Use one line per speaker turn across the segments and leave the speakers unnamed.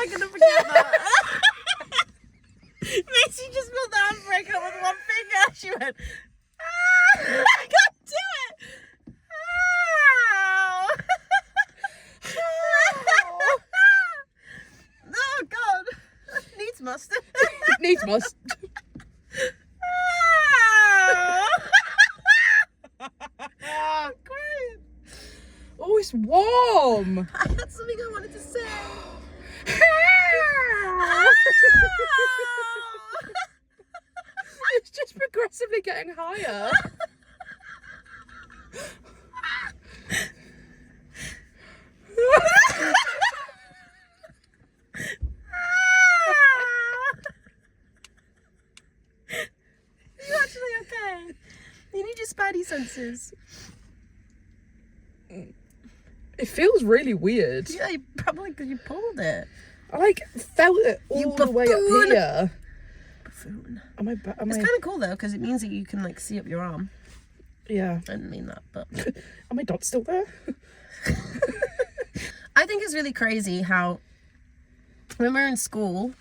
I gonna forget that? Macy just built the handbrake up with one finger. She went, ah, I can't do it. Ow. Oh God. Needs must.
Needs must.
I'm crying.
Oh, it's warm.
I had something I wanted to say.
It's just progressively getting higher.
Are you actually okay? You need your spidey senses.
It feels really weird.
Yeah, probably because you pulled it.
I like felt it all the way up here.
Buffoon.
Am I?
It's kind of cool though because it means that you can like see up your arm.
Yeah.
I didn't mean that, but.
Are my dots still there?
I think it's really crazy how when we're in school,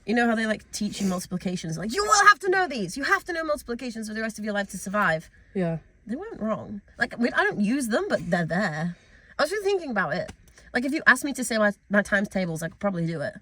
you know how they like teach you multiplications. Like, you will have to know these. You have to know multiplications for the rest of your life to survive.
Yeah.
They weren't wrong. Like, I don't use them, but they're there. I was really thinking about it. Like, if you asked me to say my times tables, I could probably do it.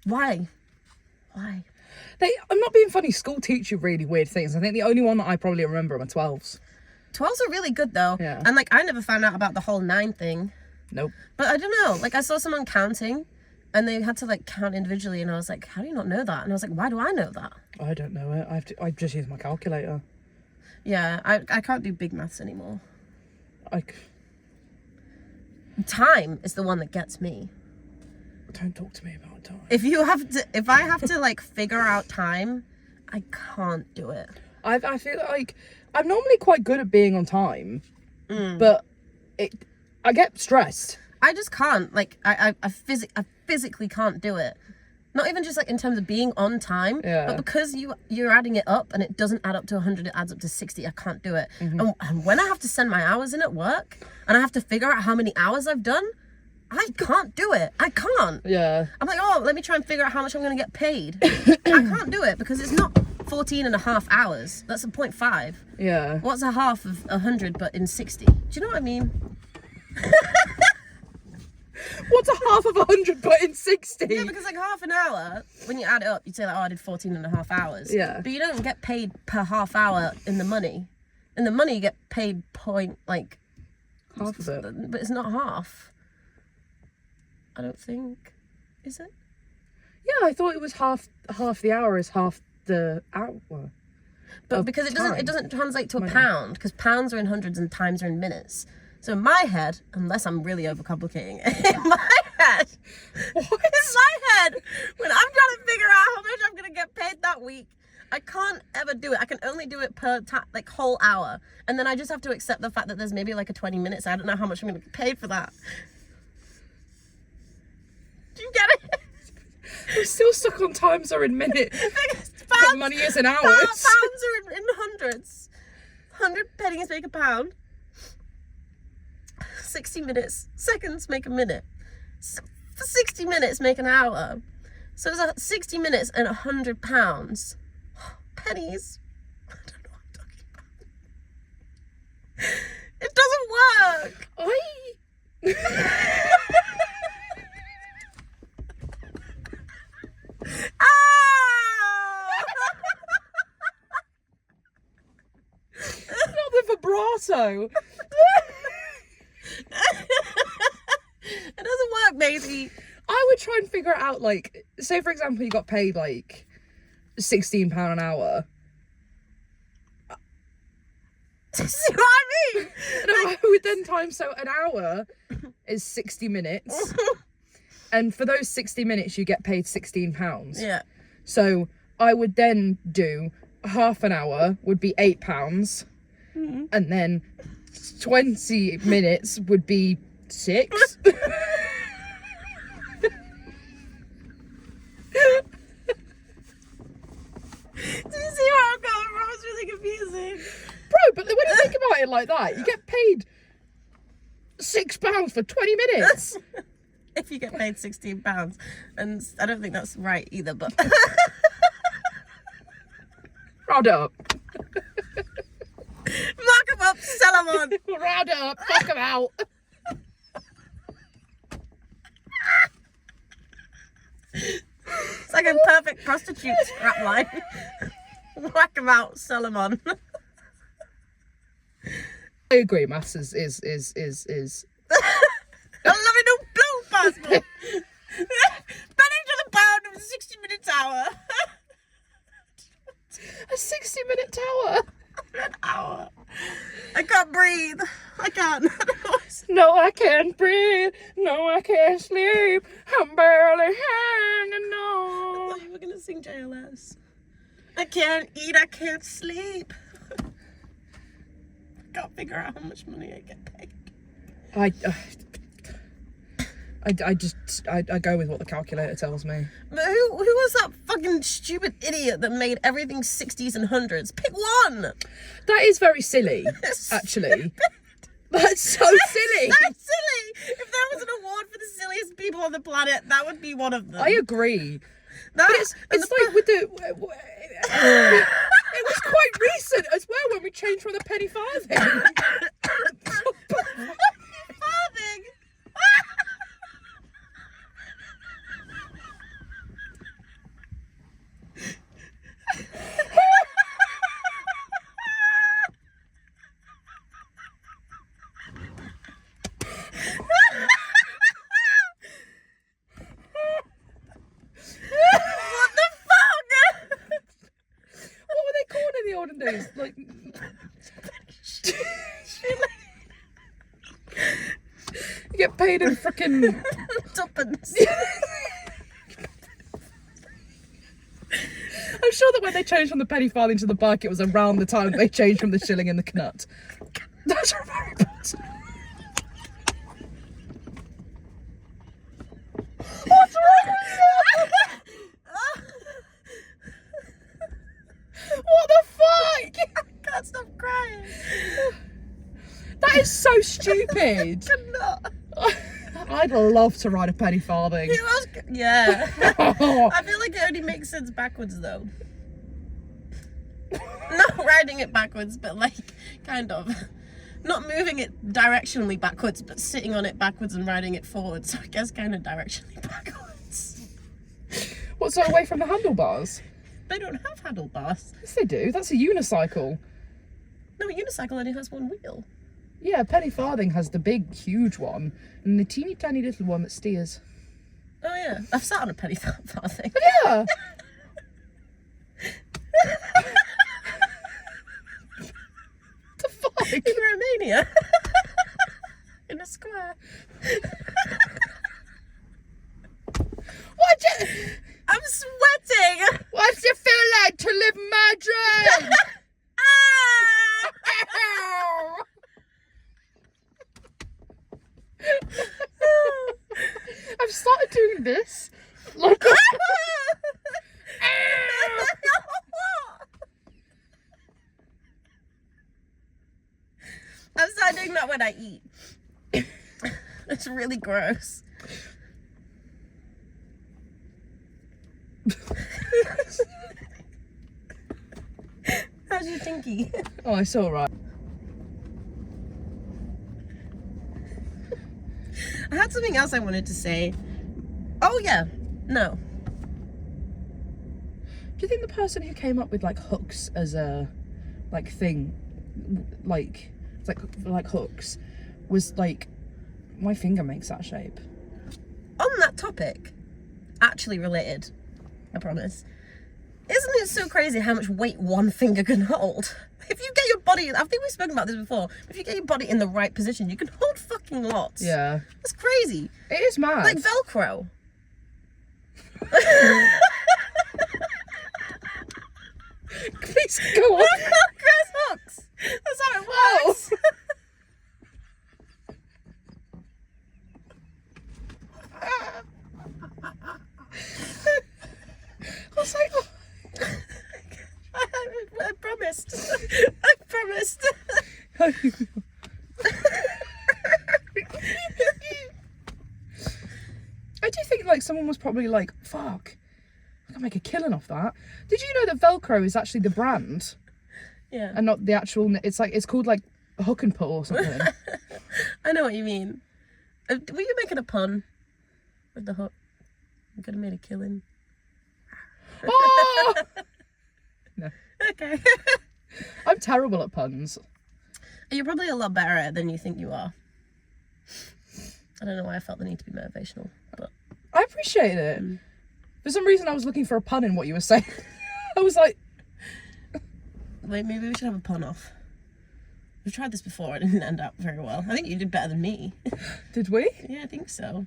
Why? Why?
I'm not being funny. School teach you really weird things. I think the only one that I probably remember are my 12s.
12s are really good, though.
Yeah.
And, like, I never found out about the whole 9 thing.
Nope.
But I don't know. Like, I saw someone counting, and they had to, like, count individually, and I was like, how do you not know that? And I was like, why do I know that?
I don't know it. I just use my calculator.
Yeah, I can't do big maths anymore. Time is the one that gets me.
Don't talk to me about time.
If I have to like figure out time, I can't do it.
I feel like I'm normally quite good at being on time, but I get stressed.
I just can't. Like I physically can't do it. Not even just like in terms of being on time, but because you're adding it up and it doesn't add up to 100, it adds up to 60. I can't do it. And when I have to send my hours in at work and I have to figure out how many hours I've done, I can't do it. I can't.
Yeah.
I'm like, oh, let me try and figure out how much I'm going to get paid. I can't do it because it's not 14 and a half hours. That's a 0.5.
Yeah.
What's a half of 100 but in 60? Do you know what I mean?
What's a half of 100 but in 60?
Yeah, because like half an hour, when you add it up, you'd say like, oh, I did 14 and a half hours.
Yeah.
But you don't get paid per half hour in the money. In the money, you get paid
half of it.
But it's not half. I don't think. Is it?
Yeah, I thought it was half the hour is half the hour.
But because it doesn't translate to a pound, because pounds are in hundreds and times are in minutes. So in my head, unless I'm really overcomplicating it, in my head, when I'm trying to figure out how much I'm going to get paid that week, I can't ever do it. I can only do it per whole hour. And then I just have to accept the fact that there's maybe like a 20 minutes. I don't know how much I'm going to get paid for that. Do you get it?
We're still stuck on times are in minutes. But money is in hours.
Pounds are in hundreds. 100 pennies make a pound. 60 minutes, seconds make a minute. 60 minutes make an hour. So it's 60 minutes and 100 pounds. Pennies. I don't know what I'm talking about. It doesn't work.
Not the vibrato.
It doesn't work, Maisie.
I would try and figure it out, like, say for example you got paid like £16 an hour.
See what I mean?
No, I would then times, so an hour is 60 minutes. And for those 60 minutes you get paid £16.
Yeah.
So I would then do half an hour would be £8. And then 20 minutes would be 6.
Do you see where I'm going from? It's really confusing.
Bro, but when you think about it like that, you get paid £6 for 20 minutes.
if you get paid £16. And I don't think that's right either, but...
Round up.
Mark them up, sell them on.
Round up, fuck them out.
It's like a perfect prostitute rap line. Whack them out, sell them on.
I agree, maths is
I'm loving no blue passport. Banning to the pound of the 60-minute hour.
a 60-minute tower.
An hour. I can't breathe. I can't.
No, I can't breathe. No, I can't sleep. I'm barely hanging on.
I thought you were gonna sing JLS. I can't eat. I can't sleep. I can't figure out how much money I get paid.
I go with what the calculator tells me.
But who was that fucking stupid idiot that made everything 60s and 100s? Pick one.
That is very silly, actually. That's so silly.
That's silly. If there was an award for the silliest people on the planet, that would be one of them.
I agree.
That,
But it's like with the... it was quite recent as well when we changed from the penny farthing.
farthing.
Olden days, like you get paid in frickin'
tuppence.
I'm sure that when they changed from the penny farthing to the buck, it was around the time they changed from the shilling and the knut. That's very bad. What's wrong with you? What the fuck?
I can't stop crying.
That is so stupid.
Cannot.
I'd love to ride a penny farthing.
Who else? Yeah. I feel like it only makes sense backwards though. Not riding it backwards, but like kind of. Not moving it directionally backwards, but sitting on it backwards and riding it forwards. So I guess kind of directionally backwards.
What's that, away from the handlebars?
They don't have handlebars.
Yes, they do. That's a unicycle.
No, a unicycle only has one wheel.
Yeah, penny farthing has the big, huge one, and the teeny tiny little one that steers.
Oh yeah, I've sat on a penny farthing.
Yeah. The fuck?
In Romania. In a square.
Why'd you...
I'm sweating.
What's it feel like to live my dream? I've started doing this. Like
I'm starting doing that when I eat. It's really gross. How's your tinky?
Oh, it's alright.
I had something else I wanted to say. Oh yeah, no.
Do you think the person who came up with like hooks as a like thing, like it's like hooks, was like, my finger makes that shape?
On that topic, actually related, I promise. Isn't it so crazy how much weight one finger can hold? If you get your body, I think we've spoken about this before, if you get your body in the right position, you can hold fucking lots.
Yeah.
That's crazy.
It is mad.
Like velcro.
Please go on.
Velcro's hooks. That's how it works.
I was like, oh.
I promised. I promised.
think like someone was probably like, fuck, I can make a killing off that. Did you know that Velcro is actually the brand?
Yeah.
And not the actual, it's called like hook and pull or something.
I know what you mean. Were you making a pun with the hook? You could have made a killing.
Oh! No.
Okay.
I'm terrible at puns.
You're probably a lot better at it than you think you are. I don't know why I felt the need to be motivational, but
I appreciate it. For some reason, I was looking for a pun in what you were saying. I was like,
wait, maybe we should have a pun off. We've tried this before. It didn't end up very well. I think you did better than me.
did we?
Yeah, I think so.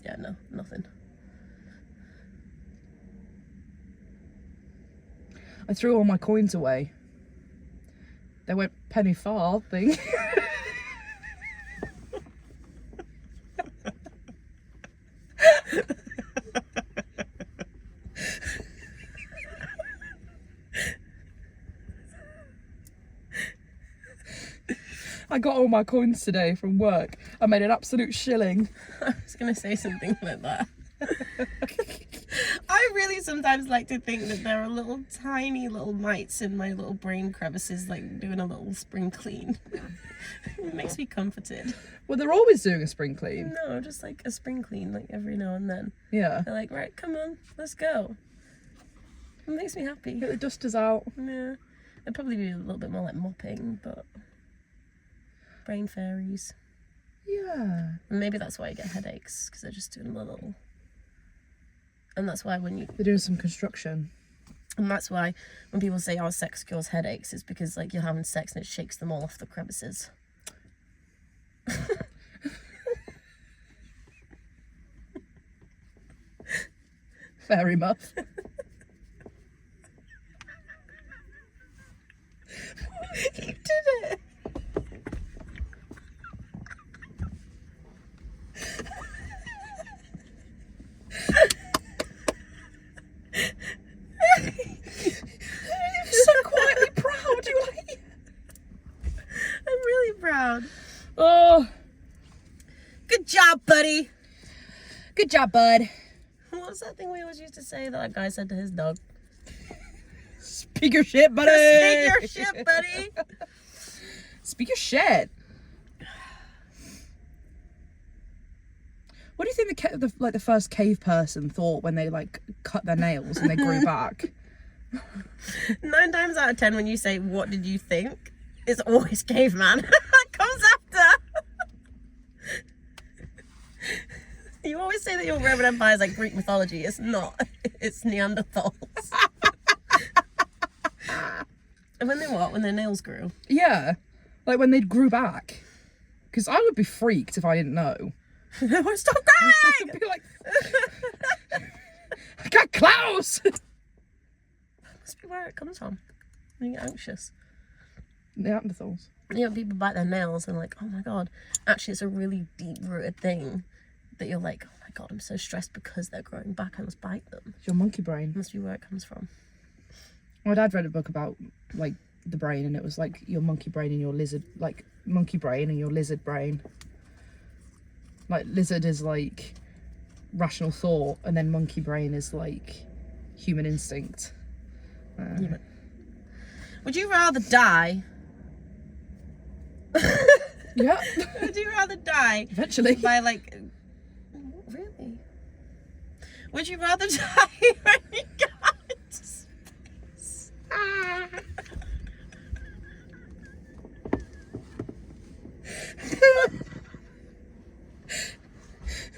Yeah, no, nothing.
I threw all my coins away. They went penny farthing. I got all my coins today from work. I made an absolute shilling.
I was going to say something like that. I really sometimes like to think that there are little tiny little mites in my little brain crevices, like doing a little spring clean. It makes me comforted.
Well, they're always doing a spring clean.
No, just like a spring clean, like every now and then.
Yeah.
They're like, right, come on, let's go. It makes me happy.
Get the dusters out.
Yeah. It'd probably be a little bit more like mopping, but brain fairies.
Yeah.
And maybe that's why you get headaches, because they're just doing a little. And that's why when you...
They're doing some construction.
And that's why when people say, oh, sex cures headaches, it's because like you're having sex and it shakes them all off the crevices.
Fairy muff.
You did it!
So quietly proud, you're like...
I'm really proud.
Oh.
Good job, buddy.
Good job, bud.
What was that thing we always used to say that guy said to his dog?
Speak your shit, buddy.
Speak your shit, buddy.
Speak your shit. What do you think the first cave person thought when they like cut their nails and they grew back?
9 times out of 10 when you say, what did you think? It's always caveman. That comes after. You always say that your Roman Empire is like Greek mythology. It's not. It's Neanderthals. And when they what? When their nails grew?
Yeah. Like when they grew back. Because I would be freaked if I didn't know.
I won't stop crying!
I'd be like, I got claws!
Must be where it comes from. You get anxious.
Neanderthals.
You know, people bite their nails and like, oh my god. Actually, it's a really deep-rooted thing that you're like, oh my god, I'm so stressed because they're growing back. I must bite them.
It's your monkey brain.
Must be where it comes from.
My dad read a book about like the brain, and it was like your monkey brain and your lizard, like monkey brain and your lizard brain. Like lizard is like rational thought, and then monkey brain is like human instinct.
Would you rather die?
Yeah.
Would you rather die
Eventually.
by like... Really? Would you rather die when you go into space?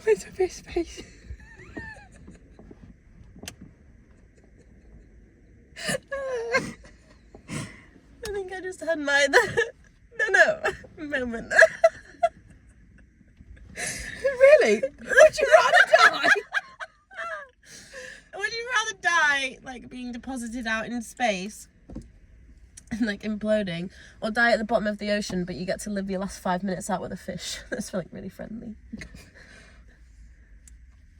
Went to space.
I think I just had my moment.
Really? Would you rather die?
Would you rather die like being deposited out in space and like imploding, or die at the bottom of the ocean but you get to live your last 5 minutes out with a fish? That's like really friendly.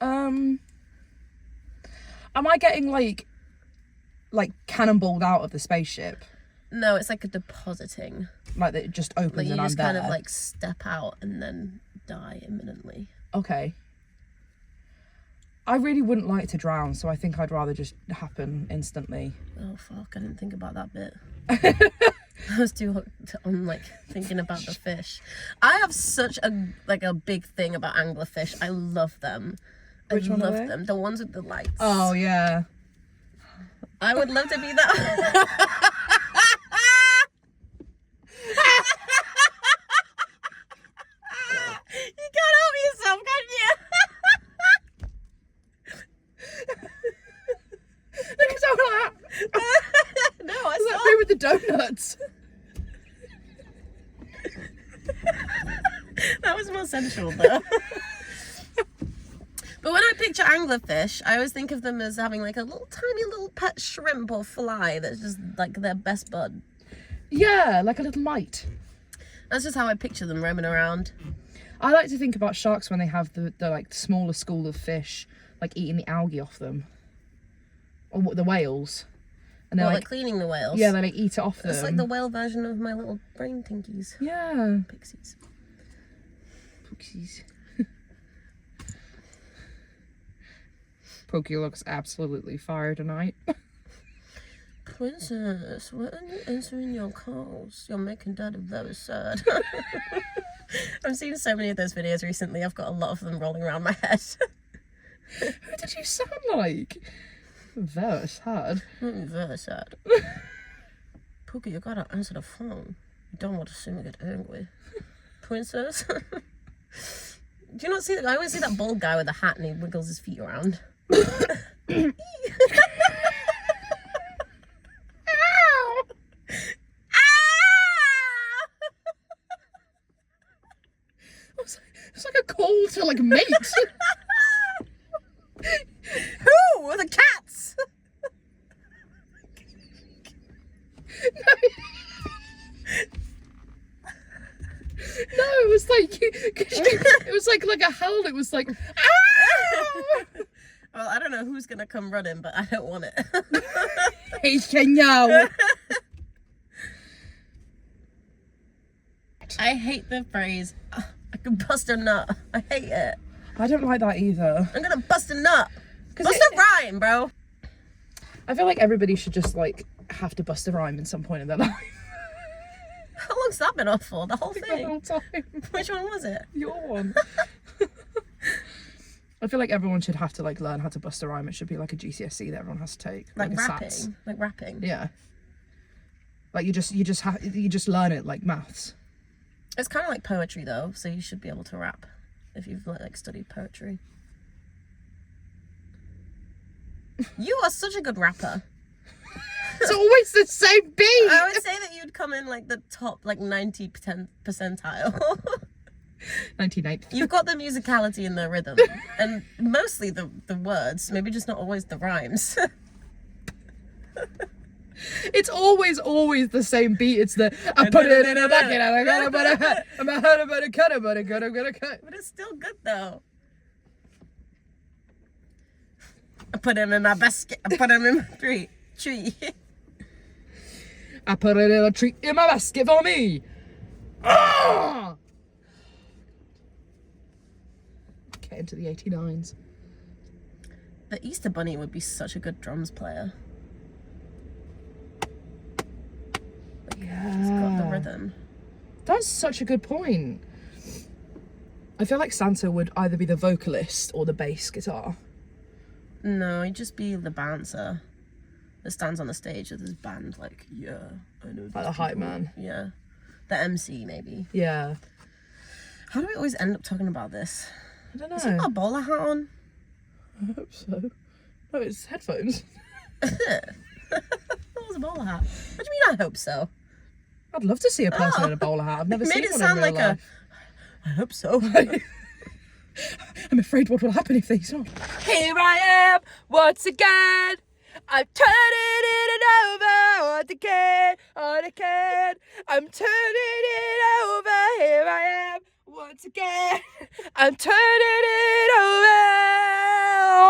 Am I getting like cannonballed out of the spaceship?
No, it's like a depositing.
Like it just opens
Like you
and
just
I'm
kind
there.
of like step out and then die imminently.
Okay. I really wouldn't like to drown, so I think I'd rather just happen instantly.
Oh fuck! I didn't think about that bit. I was too hooked on like thinking about the fish. I have such a big thing about anglerfish. I love them.
Which one are
love
they?
them. The ones with the lights.
Oh yeah.
I would love to be that. You can't help yourself, can you?
Look at all that.
No, I
Is that
saw.
me with the donuts?
That was more sensual though. But when I picture anglerfish, I always think of them as having like a little tiny little pet shrimp or fly that's just like their best bud.
Yeah, like a little mite.
That's just how I picture them roaming around.
I like to think about sharks when they have the like smaller school of fish, like eating the algae off them, or the whales, and they're
Or
like,
like cleaning the whales.
yeah, they like eat it off them.
It's like the whale version of my little brain tinkies.
Yeah.
Pixies.
Pixies. Pokey looks absolutely fire tonight.
Princess, why are you answering your calls? You're making Daddy very sad. I've seen so many of those videos recently. I've got a lot of them rolling around my head.
Who did you sound like? Very sad.
Very sad. Pookie, you gotta answer the phone. You don't want to see me get angry. Princess? Do you not see that? I always see that bald guy with a hat and he wiggles his feet around.
It's like a call to like mate.
Who? The cats!
No, it was like it was like a howl. It was like, ah!
Well, I don't know who's gonna come running, but I don't want it.
Hey, Kenya.
I hate the phrase, I can bust a nut. I hate it.
I don't like that either.
I'm gonna bust a nut. Bust a rhyme, bro.
I feel like everybody should just like have to bust a rhyme at some point in their life.
How long's that been off for? The whole
The
thing?
whole time.
Which one was it?
Your one. I feel like everyone should have to like learn how to bust a rhyme. It should be like a GCSE that everyone has to take.
Like
a
rapping?
SATs.
Like rapping?
Yeah. Like you just learn it like maths.
It's kind of like poetry though, so you should be able to rap if you've like studied poetry. You are such a good rapper.
It's always the same beat.
I would say that you'd come in like the top like 90 percentile.
99th.
You've got the musicality and the rhythm, and mostly the words, maybe just not always the rhymes.
It's always the same beat. It's the I put it in a bucket, I'm gonna put a cut, I'm gonna cut, I'm gonna cut.
But it's still good though. I put him in my basket. I put him in my tree.
I put it in a tree in my basket for me. Ah! Get into the 89s.
The Easter Bunny would be such a good drums player. He's got the rhythm.
That's such a good point. I feel like Santa would either be the vocalist or the bass guitar.
No, he'd just be the bouncer that stands on the stage with his band, like, yeah, I know.
Like the hype man.
Yeah. The MC, maybe.
Yeah.
How do we always end up talking about this?
I don't know.
Has he got a bowler hat on?
I hope so. No, it's headphones.
That was a bowler hat. What do you mean, I hope so?
I'd love to see a person in a bowler hat. I've never
You
seen
made it
one
sound
in real
like
life.
I hope so.
I'm afraid what will happen if they stop.
Here I am once again. I'm turning it over on again. I'm turning it over. Here I am once again. I'm turning it over.